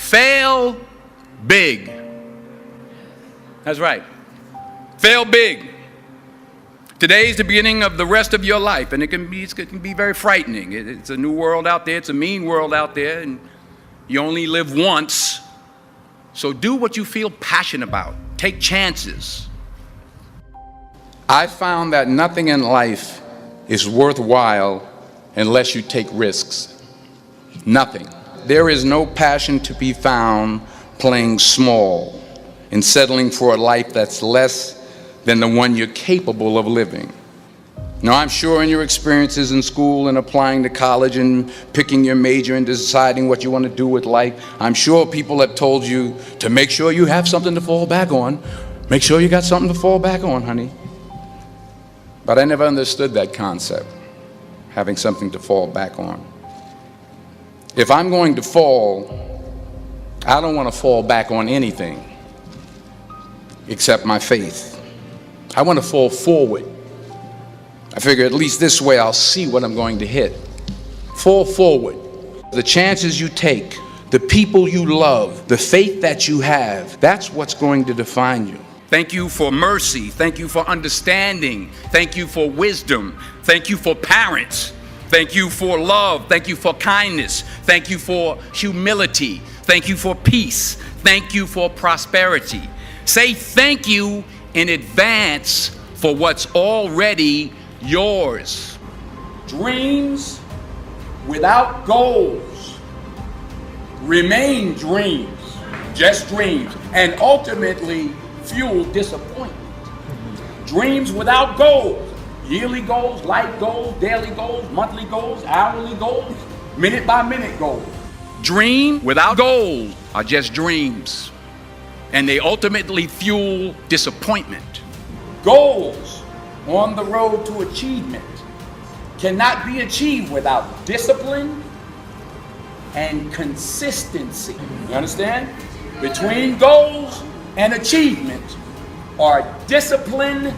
Fail big. That's right. Fail big. Today is the beginning of the rest of your life, and it can be very frightening. It's a new world out there. It's a mean world out there, and you only live once. So do what you feel passionate about. Take chances. I found that nothing in life is worthwhile unless you take risks. Nothing. There is no passion to be found playing small and settling for a life that's less than the one you're capable of living. Now, I'm sure in your experiences in school and applying to college and picking your major and deciding what you want to do with life, I'm sure people have told you to make sure you have something to fall back on. Make sure you got something to fall back on, honey. But I never understood that concept, having something to fall back on. If I'm going to fall, I don't want to fall back on anything except my faith. I want to fall forward. I figure at least this way I'll see what I'm going to hit. Fall forward. The chances you take, the people you love, the faith that you have, that's what's going to define you. Thank you for mercy. Thank you for understanding. Thank you for wisdom. Thank you for parents. Thank you for love. Thank you for kindness. Thank you for humility. Thank you for peace. Thank you for prosperity. Say thank you in advance for what's already yours. Dreams without goals remain dreams, just dreams, and ultimately fuel disappointment. Dreams without goals, yearly goals, life goals, daily goals, monthly goals, hourly goals, minute by minute goals. Dream without goals are just dreams, and they ultimately fuel disappointment. Goals on the road to achievement cannot be achieved without discipline and consistency. You understand? Between goals and achievement are discipline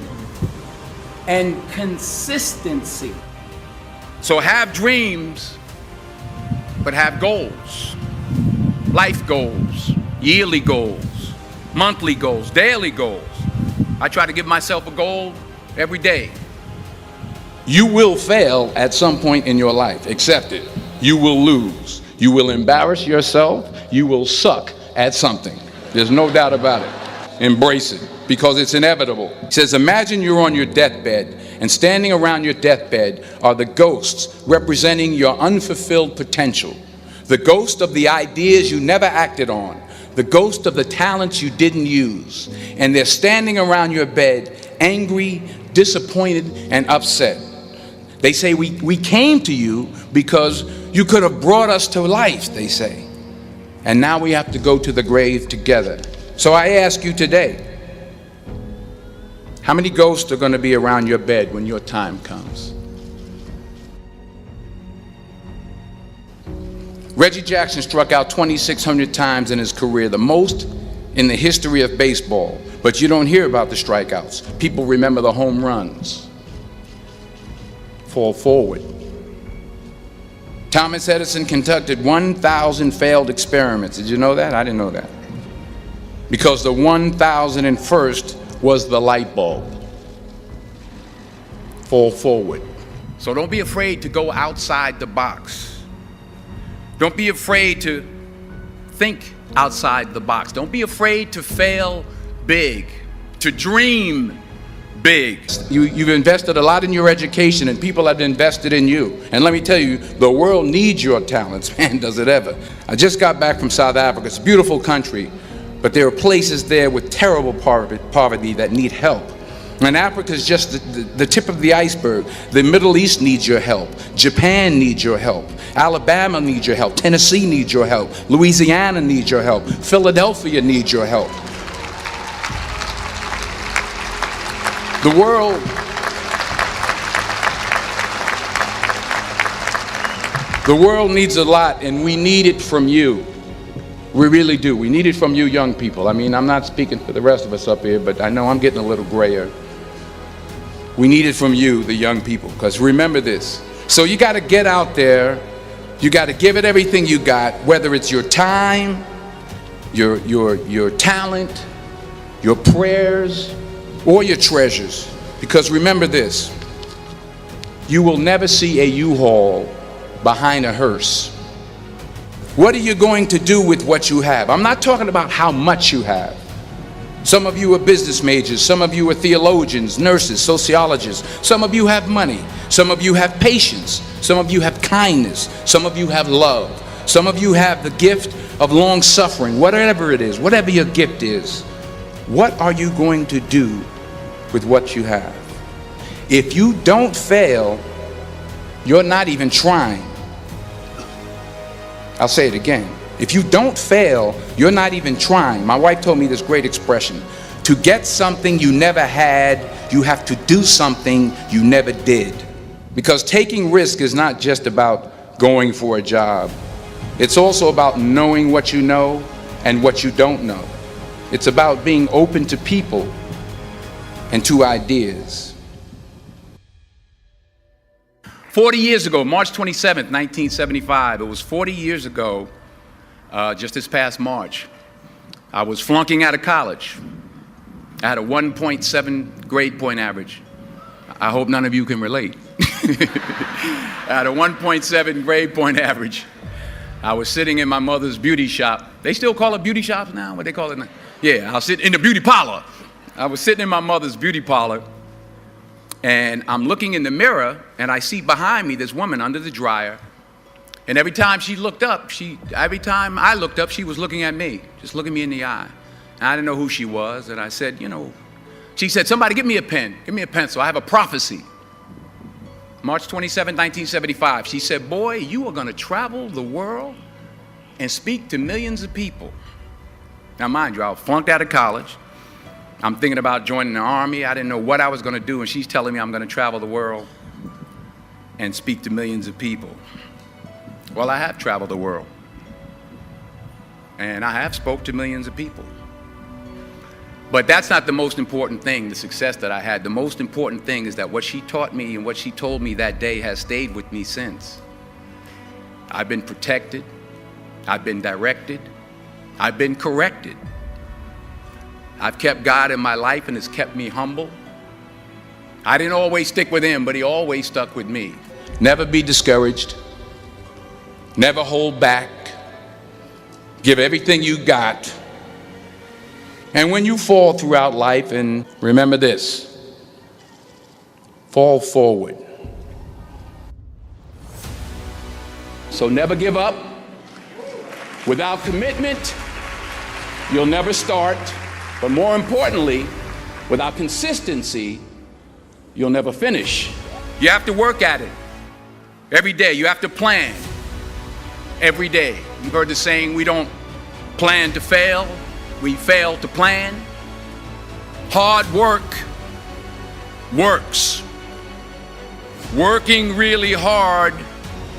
and consistency. So have dreams, but have goals. Life goals, yearly goals, monthly goals, daily goals. I try to give myself a goal every day. You will fail at some point in your life. Accept it. You will lose. You will embarrass yourself. You will suck at something. There's no doubt about it. Embrace it, because it's inevitable. It says, imagine you're on your deathbed, and standing around your deathbed are the ghosts representing your unfulfilled potential. The ghost of the ideas you never acted on. The ghost of the talents you didn't use. And they're standing around your bed, angry, disappointed, and upset. They say, we came to you because you could have brought us to life, they say. And now we have to go to the grave together. So I ask you today, how many ghosts are going to be around your bed when your time comes? Reggie Jackson struck out 2,600 times in his career, the most in the history of baseball. But you don't hear about the strikeouts. People remember the home runs. Fall forward. Thomas Edison conducted 1,000 failed experiments. Did you know that? I didn't know that. Because the 1,001st was the light bulb. Fall forward. So don't be afraid to go outside the box. Don't be afraid to think outside the box. Don't be afraid to fail big, to dream big. You've invested a lot in your education, and people have invested in you. And let me tell you, the world needs your talents. Man, does it ever. I just got back from South Africa. It's a beautiful country, but there are places there with terrible poverty that need help. And Africa is just the tip of the iceberg. The Middle East needs your help. Japan needs your help. Alabama needs your help. Tennessee needs your help. Louisiana needs your help. Philadelphia needs your help. The world needs a lot, and we need it from you. We really do. We need it from you young people. I mean, I'm not speaking for the rest of us up here, but I know I'm getting a little grayer. We need it from you, the young people, because remember this. So you got to get out there. You got to give it everything you got, whether it's your time, your talent, your prayers, or your treasures. Because remember this, you will never see a U-Haul behind a hearse. What are you going to do with what you have? I'm not talking about how much you have. Some of you are business majors, some of you are theologians, nurses, sociologists. Some of you have money, some of you have patience, some of you have kindness, some of you have love, some of you have the gift of long suffering. Whatever it is, whatever your gift is, what are you going to do with what you have? If you don't fail, you're not even trying. I'll say it again. If you don't fail, you're not even trying. My wife told me this great expression. To get something you never had, you have to do something you never did. Because taking risk is not just about going for a job. It's also about knowing what you know and what you don't know. It's about being open to people and to ideas. 40 years ago, March 27th, 1975, it was 40 years ago, just this past March, I was flunking out of college. I had a 1.7 grade point average. I hope none of you can relate. I had a 1.7 grade point average. I was sitting in my mother's beauty shop. They still call it beauty shops now? What they call it now? Yeah, I'll sit in the beauty parlor. I was sitting in my mother's beauty parlor, and I'm looking in the mirror, and I see behind me this woman under the dryer. And every time she looked up, every time I looked up, she was looking at me, just looking me in the eye. And I didn't know who she was, and I said, she said, somebody give me a pen, give me a pencil, I have a prophecy. March 27, 1975, she said, boy, you are gonna travel the world and speak to millions of people. Now mind you, I flunked out of college. I'm thinking about joining the army. I didn't know what I was gonna do, and she's telling me I'm gonna travel the world and speak to millions of people. Well, I have traveled the world, and I have spoke to millions of people. But that's not the most important thing, the success that I had. The most important thing is that what she taught me and what she told me that day has stayed with me since. I've been protected, I've been directed, I've been corrected. I've kept God in my life, and it's kept me humble. I didn't always stick with him, but he always stuck with me. Never be discouraged. Never hold back. Give everything you got. And when you fall throughout life, and remember this, fall forward. So never give up. Without commitment, you'll never start. But more importantly, without consistency, you'll never finish. You have to work at it every day. You have to plan every day. You've heard the saying, we don't plan to fail, we fail to plan. Hard work works. Working really hard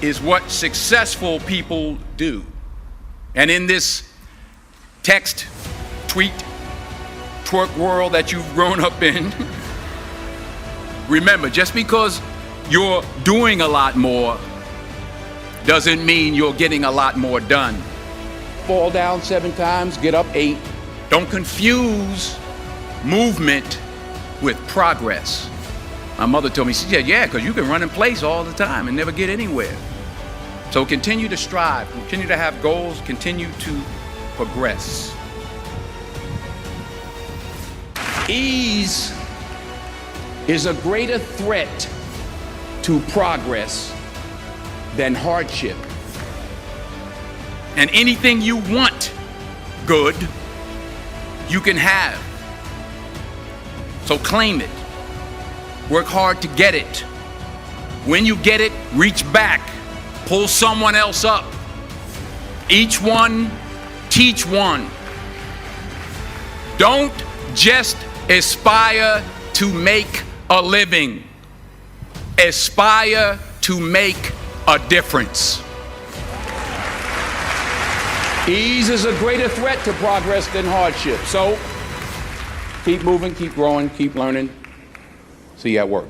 is what successful people do. And in this text, tweet, twerk world that you've grown up in, remember, just because you're doing a lot more doesn't mean you're getting a lot more done. Fall down 7 times, get up 8. Don't confuse movement with progress. My mother told me, she said, yeah, because you can run in place all the time and never get anywhere. So continue to strive, continue to have goals, continue to progress. Ease is a greater threat to progress than hardship. And anything you want good, you can have. So claim it. Work hard to get it. When you get it, reach back. Pull someone else up. Each one, teach one. Don't just aspire to make a living. Aspire to make a difference. Ease is a greater threat to progress than hardship. So keep moving, keep growing, keep learning. See you at work.